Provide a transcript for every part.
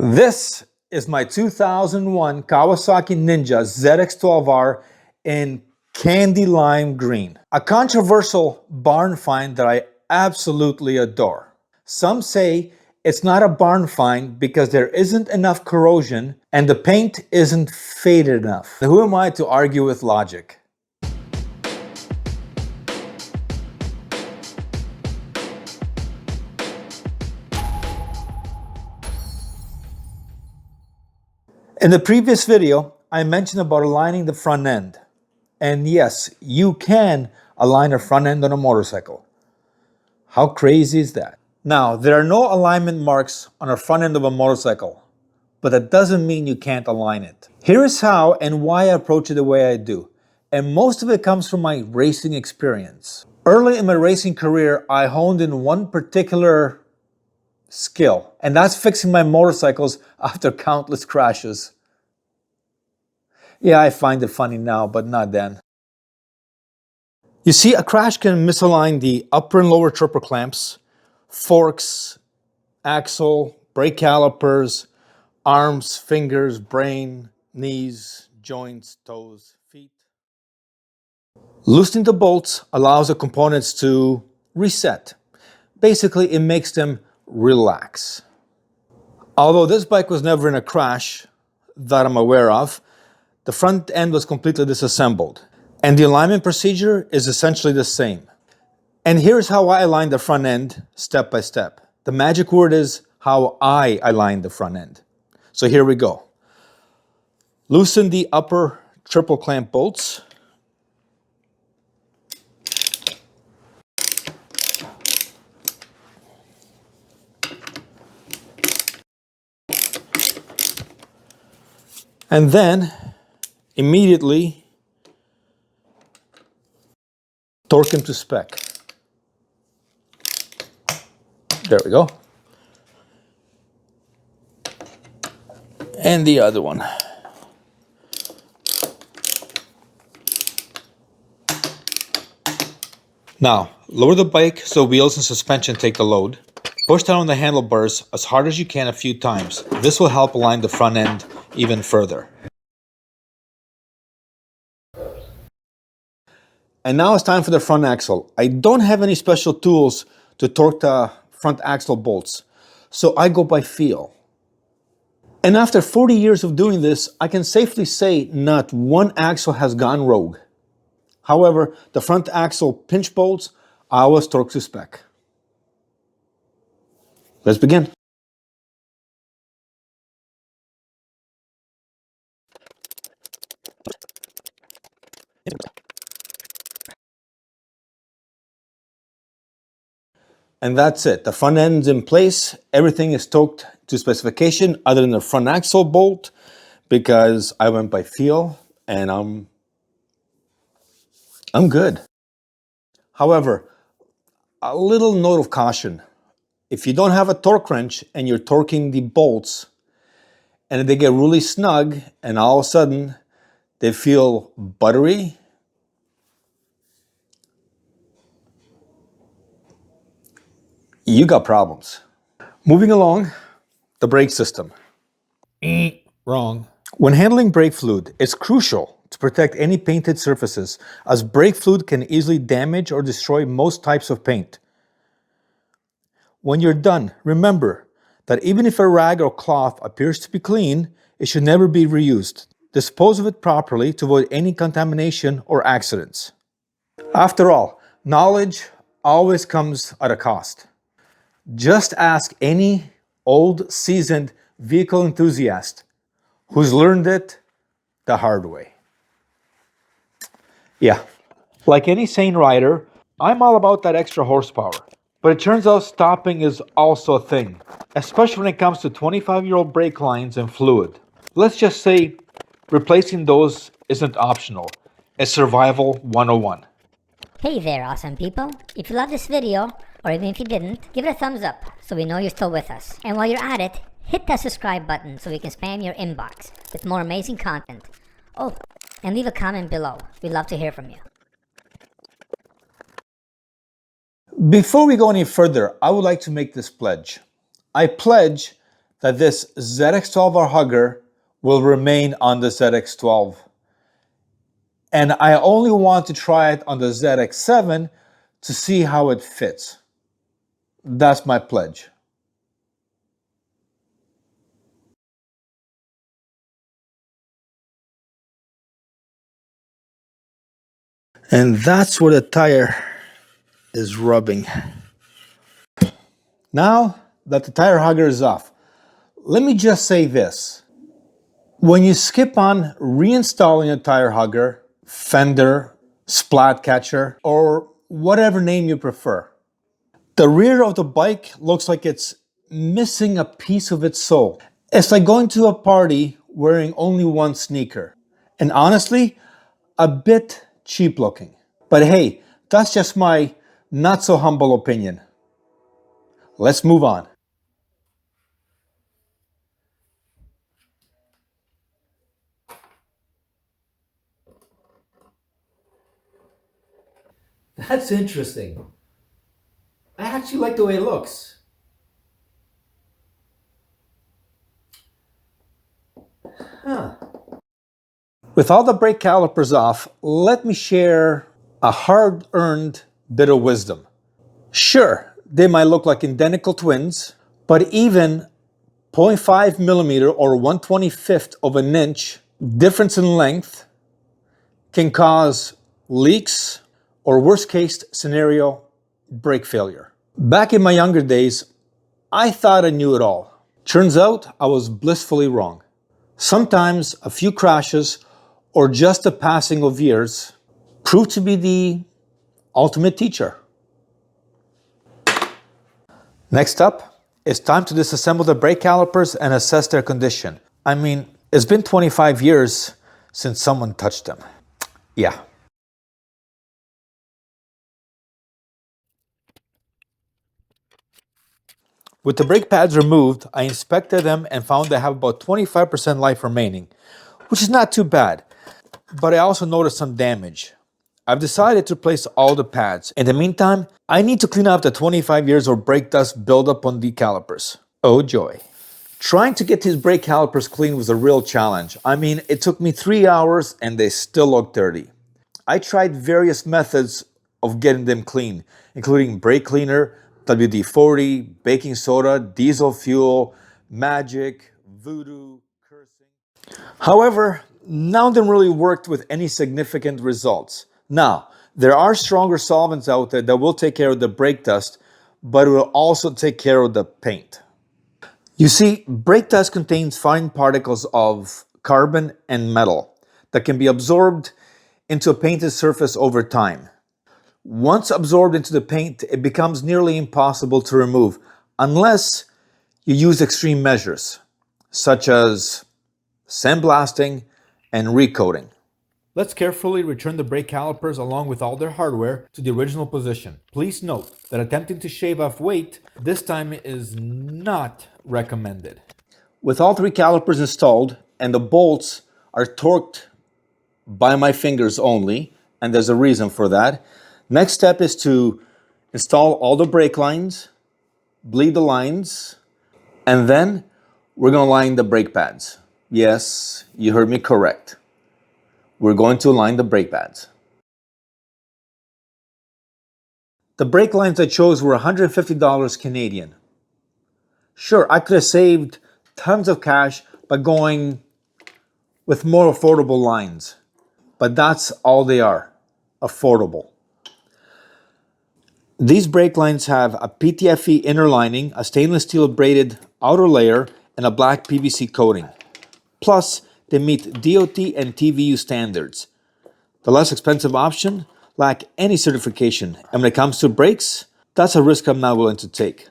This is my 2001 Kawasaki Ninja ZX12R in candy lime green. A controversial barn find that I absolutely adore. Some say it's not a barn find because there isn't enough corrosion and the paint isn't faded enough. Who am I to argue with logic? In the previous video, I mentioned about aligning the front end. And yes, you can align a front end on a motorcycle. How crazy is that? Now, there are no alignment marks on a front end of a motorcycle, but that doesn't mean you can't align it. Here is how and why I approach it the way I do. And most of it comes from my racing experience. Early in my racing career, I honed in one particular skill, and that's fixing my motorcycles after countless crashes. Yeah, I find it funny now, but not then. You see, a crash can misalign the upper and lower tripper clamps, forks, axle, brake calipers, arms, fingers, brain, knees, joints, toes, feet. Loosening the bolts allows the components to reset. Basically, it makes them relax. Although this bike was never in a crash that I'm aware of, the front end was completely disassembled, and the alignment procedure is essentially the same. And here's how I align the front end step by step. The magic word is how I align the front end. So here we go. Loosen the upper triple clamp bolts. And then immediately torque him to spec. There we go. And the other one. Now, lower the bike so wheels and suspension take the load. Push down on the handlebars as hard as you can a few times. This will help align the front end even further. And now it's time for the front axle. I don't have any special tools to torque the front axle bolts, so I go by feel. And after 40 years of doing this, I can safely say not one axle has gone rogue. However, the front axle pinch bolts, I always torque to spec. Let's begin. And that's it. The front end's in place. Everything is torqued to specification other than the front axle bolt because I went by feel and I'm good. However, a little note of caution. If you don't have a torque wrench and you're torquing the bolts and they get really snug and all of a sudden they feel buttery, you got problems. Moving along, the brake system. Wrong. When handling brake fluid, it's crucial to protect any painted surfaces, as brake fluid can easily damage or destroy most types of paint. When you're done, remember that even if a rag or cloth appears to be clean, it should never be reused. Dispose of it properly to avoid any contamination or accidents. After all, knowledge always comes at a cost. Just ask any old, seasoned vehicle enthusiast who's learned it the hard way. Yeah, like any sane rider, I'm all about that extra horsepower. But it turns out stopping is also a thing, especially when it comes to 25-year-old brake lines and fluid. Let's just say replacing those isn't optional. It's survival 101. Hey there, awesome people. If you love this video, or even if you didn't, give it a thumbs up so we know you're still with us. And while you're at it, hit that subscribe button so we can spam your inbox with more amazing content. Oh, and leave a comment below. We'd love to hear from you. Before we go any further, I would like to make this pledge. I pledge that this ZX12R hugger will remain on the ZX12. And I only want to try it on the ZX7 to see how it fits. That's my pledge. And that's where the tire is rubbing. Now that the tire hugger is off, let me just say this. When you skip on reinstalling a tire hugger, fender, splat catcher, or whatever name you prefer, the rear of the bike looks like it's missing a piece of its soul. It's like going to a party wearing only one sneaker. And honestly, a bit cheap looking. But hey, that's just my not so humble opinion. Let's move on. That's interesting. I actually like the way it looks. Huh. With all the brake calipers off, let me share a hard-earned bit of wisdom. Sure, they might look like identical twins, but even 0.5 millimeter or 1/25th of an inch difference in length can cause leaks or worst case scenario, brake failure. Back in my younger days, I thought I knew it all. Turns out I was blissfully wrong. Sometimes a few crashes or just the passing of years prove to be the ultimate teacher. Next up, it's time to disassemble the brake calipers and assess their condition. I mean, it's been 25 years since someone touched them. Yeah. With the brake pads removed, I inspected them and found they have about 25% life remaining, which is not too bad. But I also noticed some damage. I've decided to replace all the pads. In the meantime, I need to clean up the 25 years of brake dust buildup on the calipers. Oh joy. Trying to get these brake calipers clean was a real challenge. I mean, it took me 3 hours and they still look dirty. I tried various methods of getting them clean, including brake cleaner, WD-40, baking soda, diesel fuel, magic, voodoo, cursing. However, none of them really worked with any significant results. Now, there are stronger solvents out there that will take care of the brake dust, but it will also take care of the paint. You see, brake dust contains fine particles of carbon and metal that can be absorbed into a painted surface over time. Once absorbed into the paint, it becomes nearly impossible to remove unless you use extreme measures, such as sandblasting and recoating. Let's carefully return the brake calipers along with all their hardware to the original position. Please note that attempting to shave off weight this time is not recommended. With all 3 calipers installed and the bolts are torqued by my fingers only, and there's a reason for that, next step is to install all the brake lines, bleed the lines, and then we're going to line the brake pads. Yes, you heard me correct. We're going to line the brake pads. The brake lines I chose were $150 Canadian. Sure, I could have saved tons of cash by going with more affordable lines, but that's all they are, affordable. These brake lines have a PTFE inner lining, a stainless steel braided outer layer, and a black PVC coating. Plus, they meet DOT and TVU standards. The less expensive option lack any certification, and when it comes to brakes, that's a risk I'm not willing to take.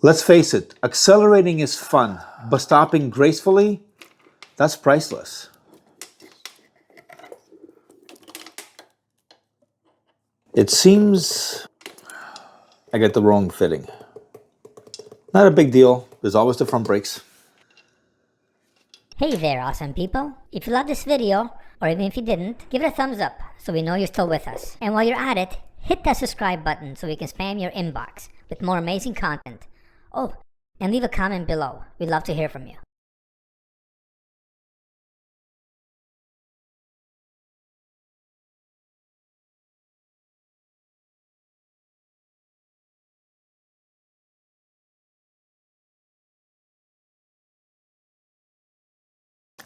Let's face it, accelerating is fun, but stopping gracefully, that's priceless. It seems I get the wrong fitting. Not a big deal, there's always the front brakes. Hey there, awesome people. If you loved this video, or even if you didn't, give it a thumbs up so we know you're still with us. And while you're at it, hit that subscribe button so we can spam your inbox with more amazing content. Oh, and leave a comment below. We'd love to hear from you.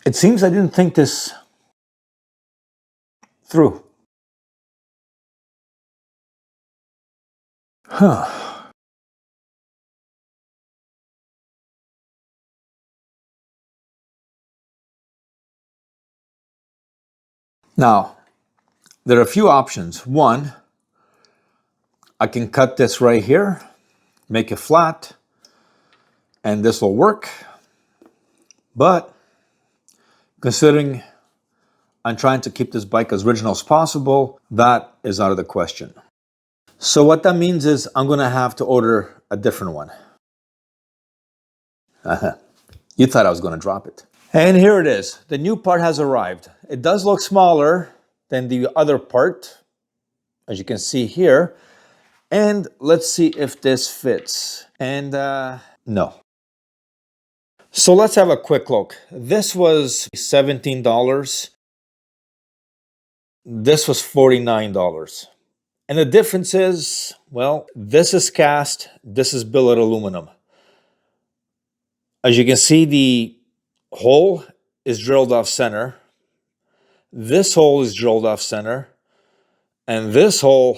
It seems I didn't think this through. Huh. Now, there are a few options. One, I can cut this right here, make it flat, and this will work. But considering I'm trying to keep this bike as original as possible, that is out of the question. So what that means is I'm going to have to order a different one. You thought I was going to drop it. And here it is. The new part has arrived. It does look smaller than the other part, as you can see here. And let's see if this fits. And no. So let's have a quick look. This was $17. This was $49. And the difference is, well, this is cast, this is billet aluminum. As you can see, the hole is drilled off center. This hole is drilled off center. And this hole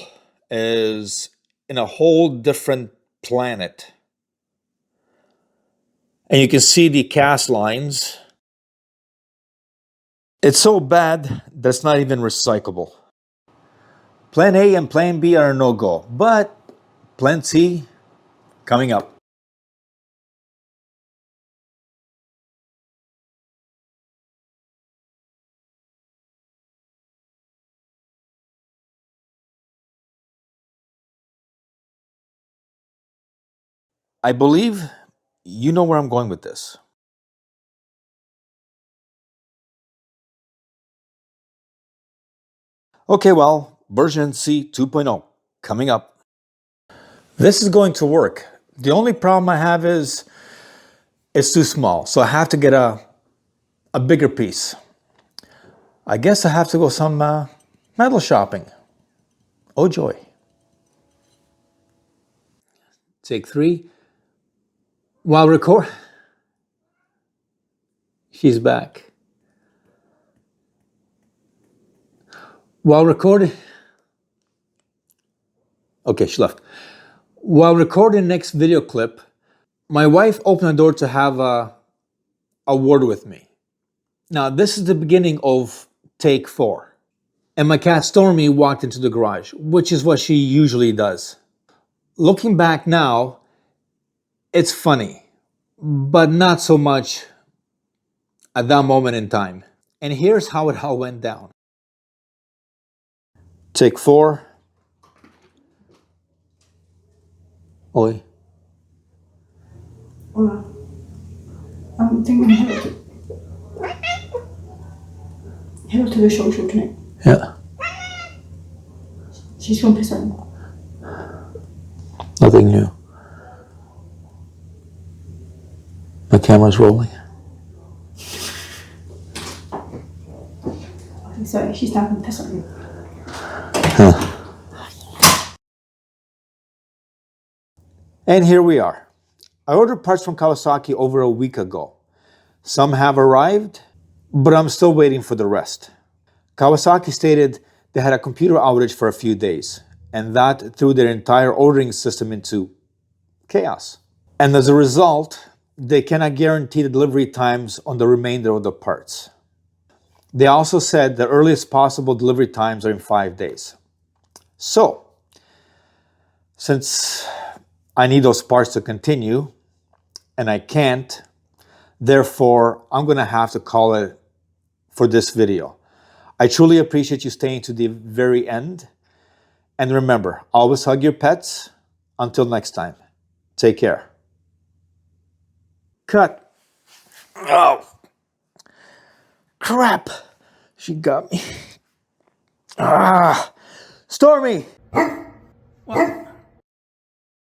is in a whole different planet. And you can see the cast lines. It's so bad that it's not even recyclable. Plan A and Plan B are a no-go, but Plan C coming up. I believe you know where I'm going with this. Okay, well, version C 2.0 coming up. This is going to work. The only problem I have is it's too small, so I have to get a bigger piece. I guess I have to go some metal shopping. Oh joy. Take 3. While record, she's back. While recording, okay, she left. While recording next video clip, my wife opened the door to have a word with me. Now, this is the beginning of take 4. And my cat Stormy walked into the garage, which is what she usually does. Looking back now, it's funny, but not so much at that moment in time. And here's how it all went down. Take 4. Oi. Hola. Tengo un hello to the social tonight. Yeah. She's going to piss on me. Nothing new. My camera's rolling. Okay, sorry, she's not going to piss on you. Huh. And here we are. I ordered parts from Kawasaki over a week ago. Some have arrived, but I'm still waiting for the rest. Kawasaki stated they had a computer outage for a few days, and that threw their entire ordering system into chaos. And as a result, they cannot guarantee the delivery times on the remainder of the parts. They also said the earliest possible delivery times are in 5 days. So, since I need those parts to continue, and I can't, therefore, I'm going to have to call it for this video. I truly appreciate you staying to the very end. And remember, always hug your pets. Until next time, take care. Cut. Oh, crap. She got me. Ah, Stormy. What?